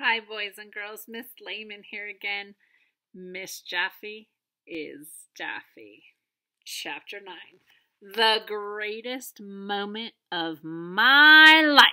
Hi, boys and girls. Miss Lehmann here again. Miss Jafee is Daffy. Chapter 9. The greatest moment of my life.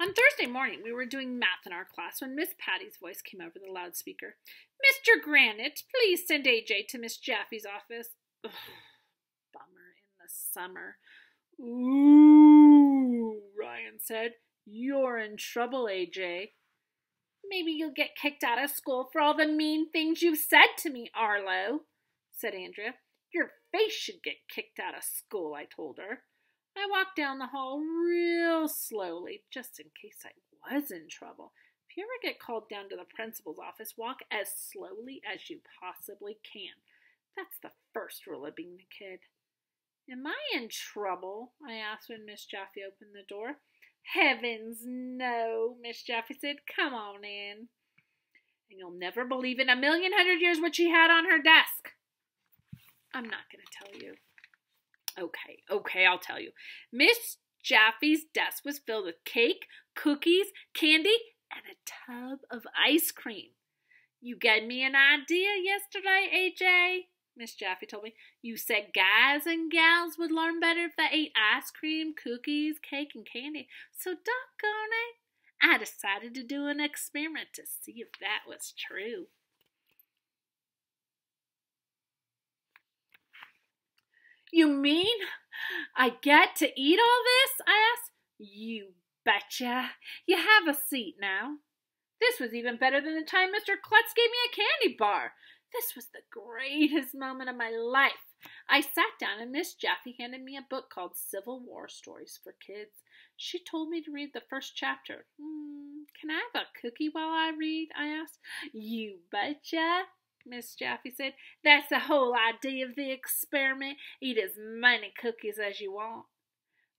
On Thursday morning, we were doing math in our class when Miss Patty's voice came over the loudspeaker. Mr. Granite, please send AJ to Miss Jaffee's office. Ugh, bummer in the summer. Ooh, Ryan said. You're in trouble, AJ. Maybe you'll get kicked out of school for all the mean things you've said to me, Arlo, said Andrea. Your face should get kicked out of school, I told her. I walked down the hall real slowly, just in case I was in trouble. If you ever get called down to the principal's office, walk as slowly as you possibly can. That's the first rule of being a kid. Am I in trouble? I asked when Miss Jafee opened the door. Heavens, no, Miss Jafee said. Come on in. And you'll never believe in 1,100,000 years what she had on her desk. I'm not going to tell you. Okay, I'll tell you. Miss Jaffee's desk was filled with cake, cookies, candy, and a tub of ice cream. You gave me an idea yesterday, AJ, Miss Jafee told me. You said guys and gals would learn better if they ate ice cream, cookies, cake, and candy. So doggone it, I decided to do an experiment to see if that was true. You mean I get to eat all this? I asked. You betcha. You have a seat now. This was even better than the time Mr. Klutz gave me a candy bar. This was the greatest moment of my life. I sat down and Miss Jafee handed me a book called Uncivil War Stories for Kids. She told me to read the first chapter. Can I have a cookie while I read? I asked. You betcha, Miss Jafee said. That's the whole idea of the experiment. Eat as many cookies as you want.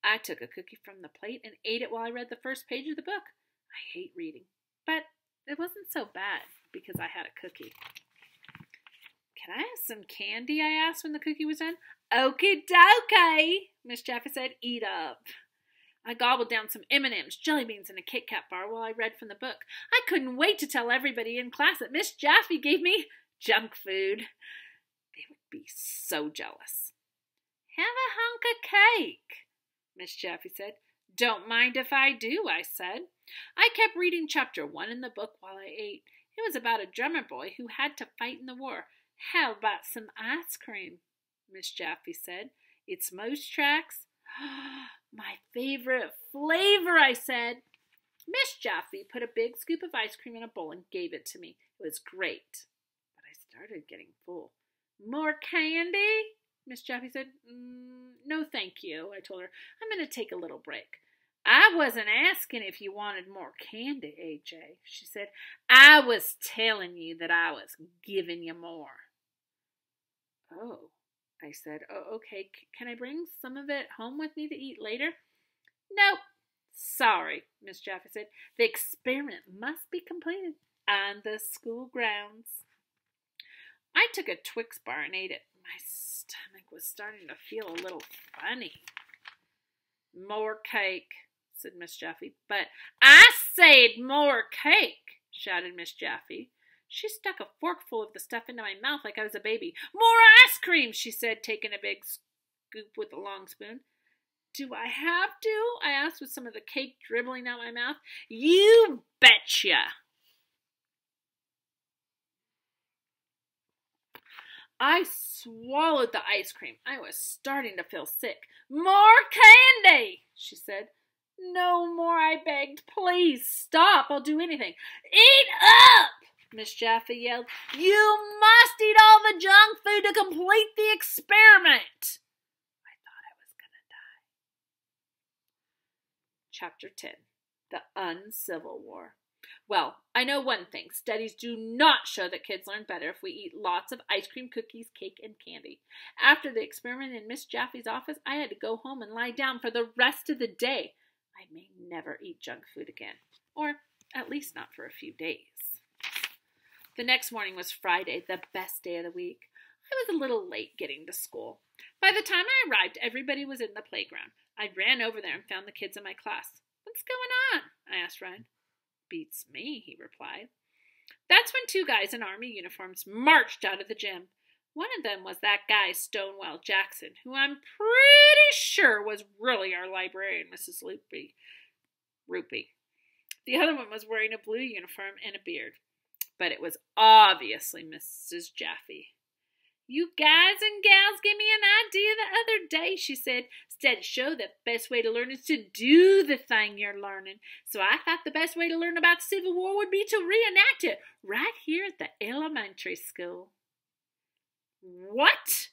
I took a cookie from the plate and ate it while I read the first page of the book. I hate reading, but it wasn't so bad because I had a cookie. Can I have some candy? I asked when the cookie was done. Okie dokie, Miss Jafee said. Eat up. I gobbled down some M&Ms, jelly beans, and a Kit Kat bar while I read from the book. I couldn't wait to tell everybody in class that Miss Jafee gave me junk food. They would be so jealous. Have a hunk of cake, Miss Jafee said. Don't mind if I do, I said. I kept reading chapter 1 in the book while I ate. It was about a drummer boy who had to fight in the war. How about some ice cream? Miss Jafee said. It's Moose Tracks. My favorite flavor, I said. Miss Jafee put a big scoop of ice cream in a bowl and gave it to me. It was great, but I started getting full. More candy? Miss Jafee said. No, thank you, I told her. I'm going to take a little break. I wasn't asking if you wanted more candy, AJ, she said. I was telling you that I was giving you more. Oh, I said. Oh, okay. Can I bring some of it home with me to eat later? Nope. Sorry, Miss Jafee said. The experiment must be completed on the school grounds. I took a Twix bar and ate it. My stomach was starting to feel a little funny. More cake, said Miss Jafee. But I said more cake, shouted Miss Jafee. She stuck a forkful of the stuff into my mouth like I was a baby. More ice cream, she said, taking a big scoop with a long spoon. Do I have to? I asked with some of the cake dribbling out my mouth. You betcha. I swallowed the ice cream. I was starting to feel sick. More candy, she said. No more, I begged. Please stop. I'll do anything. Eat up, Miss Jafee yelled. You must eat all the junk food to complete the experiment. I thought I was going to die. Chapter 10. The Uncivil War. Well, I know one thing. Studies do not show that kids learn better if we eat lots of ice cream, cookies, cake, and candy. After the experiment in Miss Jafee's office, I had to go home and lie down for the rest of the day. I may never eat junk food again, or at least not for a few days. The next morning was Friday, the best day of the week. I was a little late getting to school. By the time I arrived, everybody was in the playground. I ran over there and found the kids in my class. What's going on? I asked Ryan. Beats me, he replied. That's when two guys in army uniforms marched out of the gym. One of them was that guy, Stonewall Jackson, who I'm pretty sure was really our librarian, Mrs. Rupee. The other one was wearing a blue uniform and a beard, but it was obviously Mrs. Jafee. You guys and gals gave me an idea the other day, she said. Studies show that the best way to learn is to do the thing you're learning. So I thought the best way to learn about the Civil War would be to reenact it right here at the elementary school. What?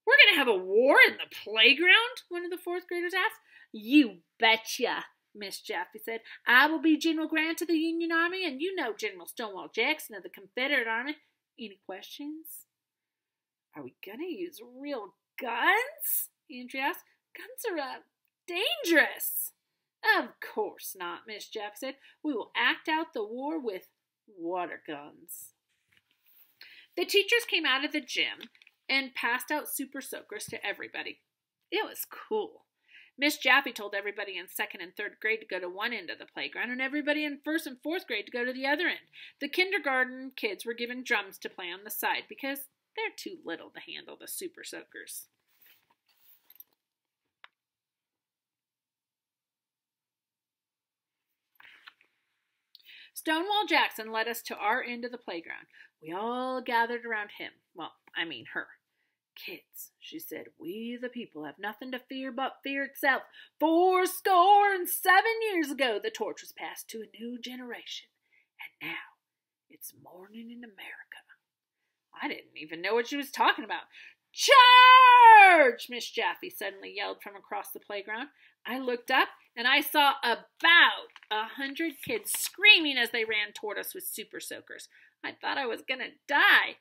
We're going to have a war in the playground? One of the fourth graders asked. You betcha, Miss Jafee said. I will be General Grant of the Union Army, and you know General Stonewall Jackson of the Confederate Army. Any questions? Are we going to use real guns? Andrea asked. Guns are dangerous. Of course not, Miss Jafee said. We will act out the war with water guns. The teachers came out of the gym and passed out super soakers to everybody. It was cool. Miss Jafee told everybody in second and third grade to go to one end of the playground and everybody in first and fourth grade to go to the other end. The kindergarten kids were given drums to play on the side because they're too little to handle the super soakers. Stonewall Jackson led us to our end of the playground. We all gathered around him. Well, I mean her. Kids, she said, we the people have nothing to fear but fear itself. 77 years ago, the torch was passed to a new generation. And now, it's morning in America. I didn't even know what she was talking about. Charge! Miss Jafee suddenly yelled from across the playground. I looked up, and I saw about 100 kids screaming as they ran toward us with super soakers. I thought I was going to die.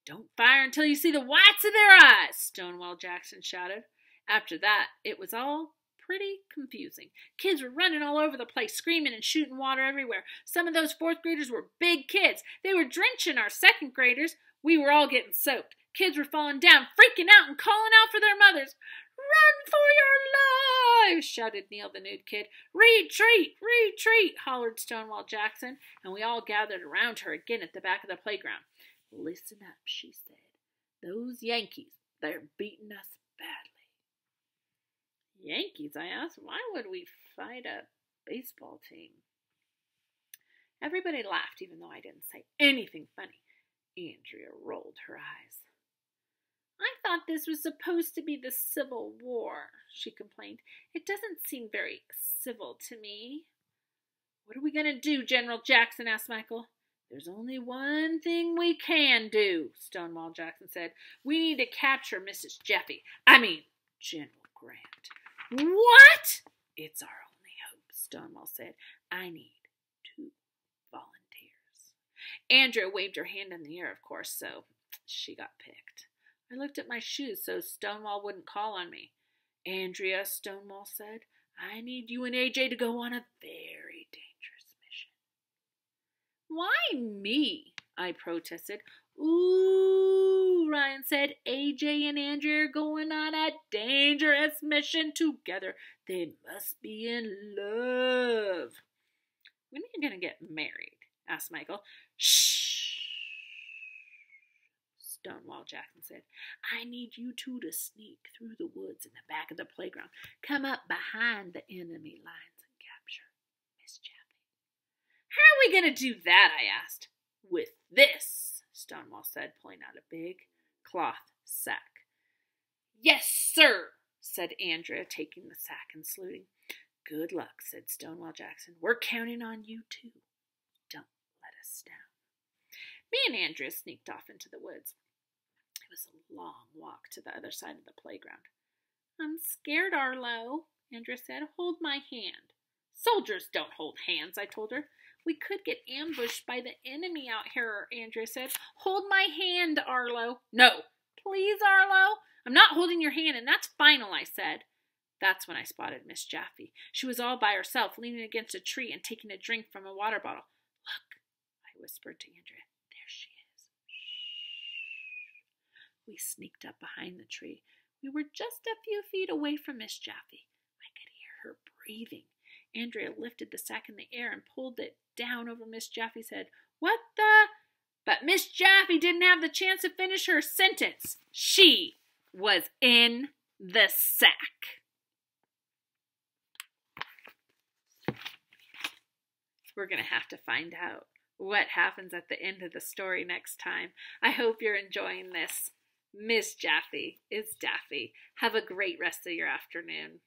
Don't fire until you see the whites of their eyes, Stonewall Jackson shouted. After that, it was all pretty confusing. Kids were running all over the place, screaming and shooting water everywhere. Some of those fourth graders were big kids. They were drenching our second graders. We were all getting soaked. Kids were falling down, freaking out and calling out for their mothers. Run for your lives, shouted Neil the nude kid. Retreat, retreat, hollered Stonewall Jackson, and we all gathered around her again at the back of the playground. Listen up, she said. Those Yankees, they're beating us badly. Yankees, I asked. Why would we fight a baseball team? Everybody laughed, even though I didn't say anything funny. Andrea rolled her eyes. I thought this was supposed to be the Civil War, she complained. It doesn't seem very civil to me. What are we going to do, General Jackson? Asked Michael. There's only one thing we can do, Stonewall Jackson said. We need to capture Mrs. Jafee. General Grant. What? It's our only hope, Stonewall said. I need 2 volunteers. Andrea waved her hand in the air, of course, so she got picked. I looked at my shoes so Stonewall wouldn't call on me. Andrea, Stonewall said, I need you and AJ to go on a very dangerous mission. Why me? I protested. Ooh, Ryan said, AJ and Andrea are going on a dangerous mission together. They must be in love. When are you going to get married? Asked Michael. Shh. Stonewall Jackson said, I need you two to sneak through the woods in the back of the playground. Come up behind the enemy lines and capture Miss Jafee. How are we going to do that? I asked. With this, Stonewall said, pulling out a big cloth sack. Yes, sir, said Andrea, taking the sack and saluting. Good luck, said Stonewall Jackson. We're counting on you, too. Don't let us down. Me and Andrea sneaked off into the woods. It was a long walk to the other side of the playground. I'm scared, Arlo, Andrea said. Hold my hand. Soldiers don't hold hands, I told her. We could get ambushed by the enemy out here, Andrea said. Hold my hand, Arlo. No, please, Arlo. I'm not holding your hand, and that's final, I said. That's when I spotted Miss Jafee. She was all by herself, leaning against a tree and taking a drink from a water bottle. Look, I whispered to Andrea. There she is. Shh. We sneaked up behind the tree. We were just a few feet away from Miss Jafee. I could hear her breathing. Andrea lifted the sack in the air and pulled it down over Miss Jaffe's head. What the? But Miss Jaffe didn't have the chance to finish her sentence. She was in the sack. We're going to have to find out what happens at the end of the story next time. I hope you're enjoying this. Miss Jaffe is Daffy. Have a great rest of your afternoon.